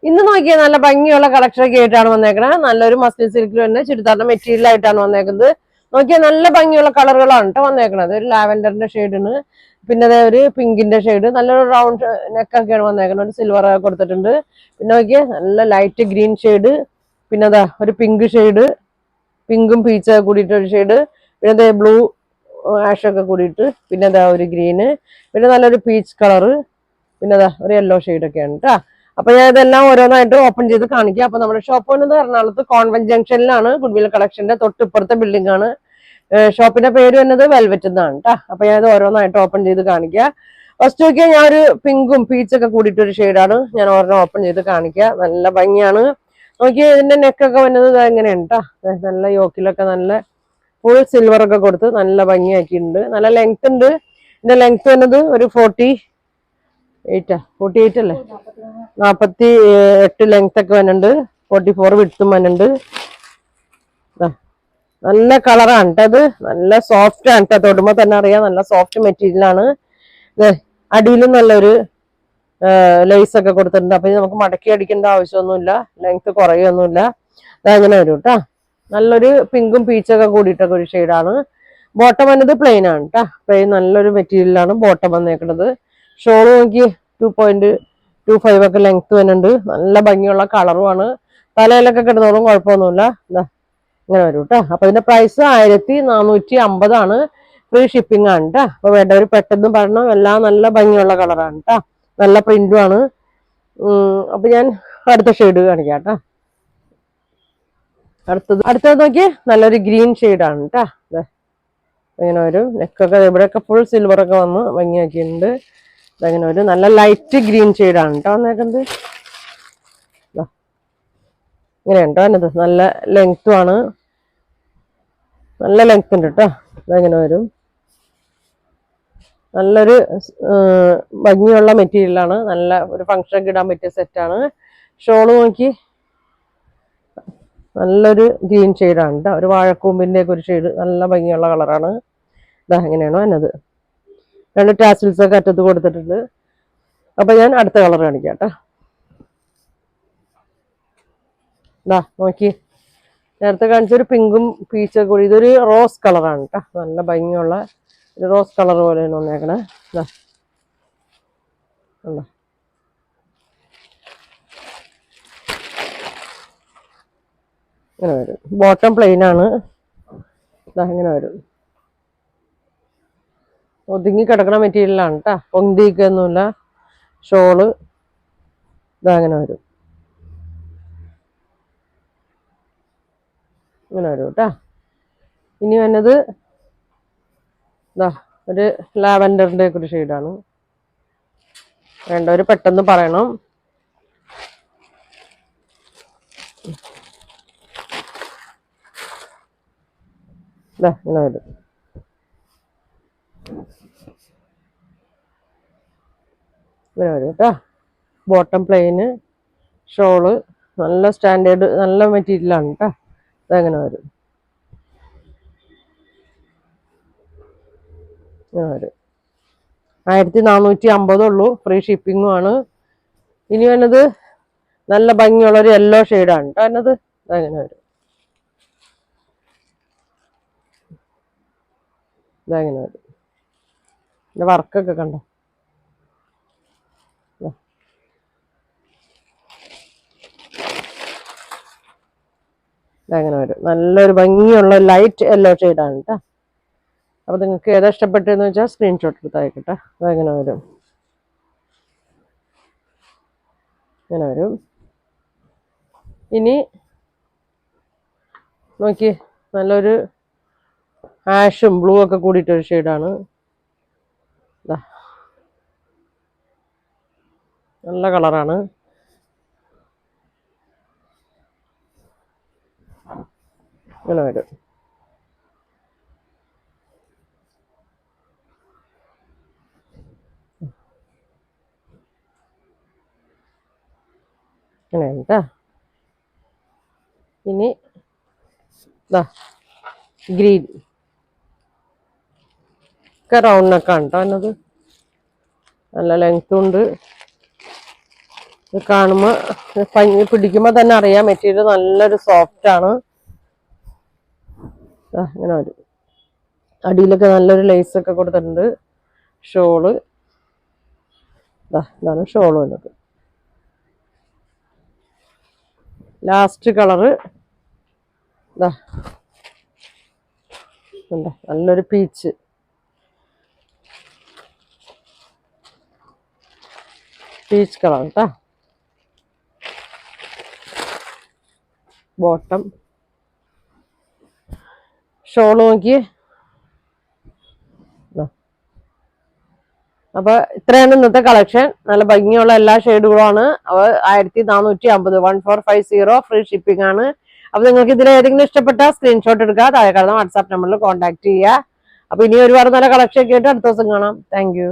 ഇന്ന് നോക്കിയാൽ നല്ല ഭംഗിയുള്ള കളക്ഷൻ ഒക്കെ ആയിട്ടാണ് വന്നേക്കണത്. നല്ലൊരു മസ്ലിൻ സിൽക്കിൽ തന്നെ ചുരിദാറിന്റെ മെറ്റീരിയൽ ആയിട്ടാണ് വന്നേക്കുന്നത്. നോക്കിയാൽ നല്ല ഭംഗിയുള്ള കളറുകളാണ് കേട്ടോ വന്നേക്കണത്. ഒരു ലാവൻഡറിന്റെ ഷെയ്ഡിന്, പിന്നെ അതെ ഒരു പിങ്കിന്റെ ഷെയ്ഡ്, നല്ലൊരു റൗണ്ട് നെക്കൊക്കെയാണ് വന്നേക്കുന്നത്. ഒരു സിൽവർ കൊടുത്തിട്ടുണ്ട്. പിന്നെ നോക്കിയാൽ നല്ല ലൈറ്റ് ഗ്രീൻ ഷെയ്ഡ്, പിന്നെ അതാ ഒരു പിങ്ക് ഷെയ്ഡ്, പിങ്കും പീച്ചൊക്കെ കൂടിയിട്ട് ഒരു ഷെയ്ഡ്, പിന്നെ അതെ ബ്ലൂ ആഷൊക്കെ കൂടിയിട്ട്, പിന്നെ അതാ ഒരു ഗ്രീന്, പിന്നെ നല്ലൊരു പീച്ച് കളറ്, പിന്നെ അതാ ഒരു യെല്ലോ ഷെയ്ഡൊക്കെയാണ് കേട്ടോ. അപ്പൊ ഞാൻ ഇതെല്ലാം ഓരോന്നായിട്ട് ഓപ്പൺ ചെയ്ത് കാണിക്കാം. അപ്പൊ നമ്മുടെ ഷോപ്പ് വന്നത് എറണാകുളത്ത് കോൺവെന്റ് ജംഗ്ഷനിലാണ്. ഗുഡ്വിൽ കളക്ഷന്റെ തൊട്ടിപ്പുറത്തെ ബിൽഡിംഗ് ആണ്. ഷോപ്പിന്റെ പേര് വന്നത് വെൽവെറ്റ് എന്നാണ് കേട്ടോ. അപ്പൊ ഞാൻ ഇത് ഓരോന്നായിട്ട് ഓപ്പൺ ചെയ്ത് കാണിക്കാം. ഫസ്റ്റ് നോക്കിയാൽ ഞാൻ ഒരു പിങ്കും പീച്ചൊക്കെ കൂടിയിട്ട് ഒരു ഷെയ്ഡാണ് ഞാൻ ഒരെണ്ണം ഓപ്പൺ ചെയ്ത് കാണിക്കാം. നല്ല ഭംഗിയാണ്. നോക്കിയാൽ ഇതിന്റെ നെക്കൊക്കെ വന്നത് എങ്ങനെയാണ് കേട്ടോ. നല്ല യോക്കിലൊക്കെ നല്ല ഫുൾ സിൽവർ ഒക്കെ കൊടുത്ത് നല്ല ഭംഗിയാക്കിയിട്ടുണ്ട്. നല്ല ലെങ്ത് ഉണ്ട്. ഇതിന്റെ ലെങ്ത് വന്നത് ഒരു 48 അല്ലേ, 48 ലെങ്ത് ഒക്കെ വന്നിട്ടുണ്ട്. 44 വിഡ്ത്തും വന്നിട്ടുണ്ട്. നല്ല കളറാണ് കേട്ടോ. അത് നല്ല സോഫ്റ്റ് ആണ് കേട്ടോ. തൊടുമ്പോ തന്നെ അറിയാം നല്ല സോഫ്റ്റ് മെറ്റീരിയൽ ആണ്. അടിയിലും നല്ലൊരു ലേസ് ഒക്കെ കൊടുത്തിട്ടുണ്ട്. അപ്പൊ നമുക്ക് മടക്കി അടിക്കേണ്ട ആവശ്യമൊന്നുമില്ല, ലെങ്ത് കുറയൊന്നുമില്ല. അതങ്ങനെ വരും കേട്ടോ. നല്ലൊരു പിങ്കും പീച്ചൊക്കെ കൂടിയിട്ടൊക്കെ ഒരു ഷെയ്ഡാണ്. ബോട്ടം വന്നത് പ്ലെയിൻ ആണ് കേട്ടോ. പ്ലെയിൻ നല്ലൊരു മെറ്റീരിയലാണ് ബോട്ടം വന്നേക്കുന്നത്. ഷോള് നോക്കി 2.25 ഒക്കെ ലെങ്ത് വരുന്നുണ്ട്. നല്ല ഭംഗിയുള്ള കളറുമാണ്. തലയിലൊക്കെ കിടന്നോളും, കുഴപ്പമൊന്നുമില്ല. ഇങ്ങനെ വരും കേട്ടോ. അപ്പൊ ഇതിന്റെ പ്രൈസ് 1450 ആണ്. ഫ്രീ ഷിപ്പിംഗ് ആണ് കേട്ടോ. അപ്പൊ വേണ്ടവർ പെട്ടെന്ന് പറഞ്ഞു. എല്ലാം നല്ല ഭംഗിയുള്ള കളറാണ് കേട്ടോ. നല്ല പ്രിന്റും ആണ്. അപ്പൊ ഞാൻ അടുത്ത ഷെയ്ഡ് കാണിക്കാം കേട്ടോ. അടുത്തത് നോക്കി നല്ലൊരു ഗ്രീൻ ഷെയ്ഡാണ് കേട്ടോ. ഇങ്ങനെ ഒരു നെക്കൊക്കെ ഇവിടെയൊക്കെ ഫുൾ സിൽവർ ഒക്കെ വന്ന് ഭംഗിയാക്കിയിട്ടുണ്ട്. ഇതങ്ങനെ ഒരു നല്ല ലൈറ്റ് ഗ്രീൻ ഷെയ്ഡാണ് കേട്ടോ വന്നേക്കുന്നത്. ഇങ്ങനെ ഉണ്ടോ എന്നത് നല്ല ലെങ്ത്തും ആണ്. നല്ല ലെങ്ത് ഉണ്ട് കേട്ടോ. ഇതെങ്ങനെ വരും. നല്ലൊരു ഭംഗിയുള്ള മെറ്റീരിയലാണ്. നല്ല ഒരു ഫംഗ്ഷനൊക്കെ ഇടാൻ പറ്റിയ സെറ്റാണ്. ഷോള് നോക്കി നല്ലൊരു ഗ്രീൻ ഷെയ്ഡാണ് കേട്ടോ. ഒരു വാഴക്കൂമ്പിന്റെ ഒക്കെ ഒരു ഷെയ്ഡ്, നല്ല ഭംഗിയുള്ള കളറാണ്. ഇതാ എങ്ങനെയാണോ എന്നത്. 2 ടാസിൽസ് ഒക്കെ അറ്റത്ത് കൊടുത്തിട്ടുണ്ട്. അപ്പൊ ഞാൻ അടുത്ത കളർ കാണിക്കാം കേട്ടോ. ഇതാ നോക്കി, നേരത്തെ കാണിച്ചൊരു പിങ്കും പീച്ചൊക്കെ കൂടി, ഇതൊരു റോസ് കളറാണ് കേട്ടോ. നല്ല ഭംഗിയുള്ള ഒരു റോസ് കളർ പോലെയാണ് വന്നേക്കണേ. ഇതാ ഉണ്ടോ. ഇങ്ങനെ വരും. ബോട്ടം പ്ലെയിൻ ആണ്. ഇതാ ഇങ്ങനെ വരും. ഒതുങ്ങി കിടക്കണ മെറ്റീരിയലാണ് കേട്ടോ. പൊന്തിക്കൊന്നുമില്ല. ഷോള് ഇതാ അങ്ങനെ വരും. ഇങ്ങനെ വരും കേട്ടോ. ഇനി വന്നത് ഇതാ ഒരു ലാവൻഡറിന്റെ ഒക്കെ ഒരു ഷെയ്ഡാണ്. വേണ്ടവര് പെട്ടെന്ന് പറയണം. ഇതാ ഇങ്ങനെ വരും. ഇങ്ങനെ വരും കേട്ടോ. ബോട്ടം പ്ലെയിന്, ഷോള് നല്ല സ്റ്റാൻഡേർഡ് നല്ല മെറ്റീരിയലാണ് കേട്ടോ. ഇതങ്ങനെ വരും. ഇങ്ങനെ വരും. 1450 ഉള്ളൂ. ഫ്രീ ഷിപ്പിങ്ങും ആണ്. ഇനി വന്നത് നല്ല ഭംഗിയുള്ള ഒരു യെല്ലോ ഷെയ്ഡാണ് കേട്ടോ. എന്നത് ഇതങ്ങനെ വരും. ഇതങ്ങനെ വരും. പിന്നെ വർക്കൊക്കെ കണ്ടോ. ഇതങ്ങനെ വരും. നല്ലൊരു ഭംഗിയുള്ള ലൈറ്റ് യെല്ലോ ഷെയ്ഡാണ് കേട്ടോ. അപ്പൊ നിങ്ങൾക്ക് ഏതാ ഇഷ്ടപ്പെട്ടതെന്ന് വെച്ചാൽ സ്ക്രീൻഷോട്ട് എടുത്തായിക്കട്ടെ. അതങ്ങനെ വരും. ഇങ്ങനെ വരും. ഇനി നോക്കി നല്ലൊരു ആഷും ബ്ലൂ ഒക്കെ കൂടിയിട്ടൊരു ഷെയ്ഡാണ്. നല്ല കളറാണ്. ഇങ്ങനെ വരും. ഇങ്ങനെ കേട്ടോ. ഇനി ഗ്രീൻ ഒക്കെ റൗണ്ട് നെക്കാണ് കേട്ടോ എന്നത്. നല്ല ലെങ്ത്തും ഉണ്ട്. ഇത് കാണുമ്പോ ഭംഗി പിടിക്കുമ്പോ തന്നെ അറിയാം മെറ്റീരിയൽ നല്ലൊരു സോഫ്റ്റ് ആണ്. ഇങ്ങനെ വരും. അടിയിലൊക്കെ നല്ലൊരു ലേസ് ഒക്കെ കൊടുത്തിട്ടുണ്ട്. ഷോള് ഇതാണ് ഷോള് വന്നത്. ലാസ്റ്റ് കളറ് നല്ലൊരു പീച്ച് കളർ കേട്ടാ. ബോട്ടം ഷോള് നോക്കിയേ. അപ്പൊ ഇത്രയാണ് ഇന്നത്തെ കളക്ഷൻ. നല്ല ഭംഗിയുള്ള എല്ലാ ഷെയ്ഡുകളുമാണ്. 1450 1450 ഫ്രീ ഷിപ്പിംഗ് ആണ്. അപ്പൊ നിങ്ങൾക്ക് ഇതിൽ ഏതെങ്കിലും ഇഷ്ടപ്പെട്ട സ്ക്രീൻഷോട്ട് എടുക്കുക, താഴെ കാണുന്ന വാട്സാപ്പ് നമ്പറിൽ കോൺടാക്ട് ചെയ്യുക. അപ്പൊ ഇനി ഒരുപാട് നല്ല കളക്ഷൻ ഒക്കെ ആയിട്ട് അടുത്ത ദിവസം കാണാം. Thank you.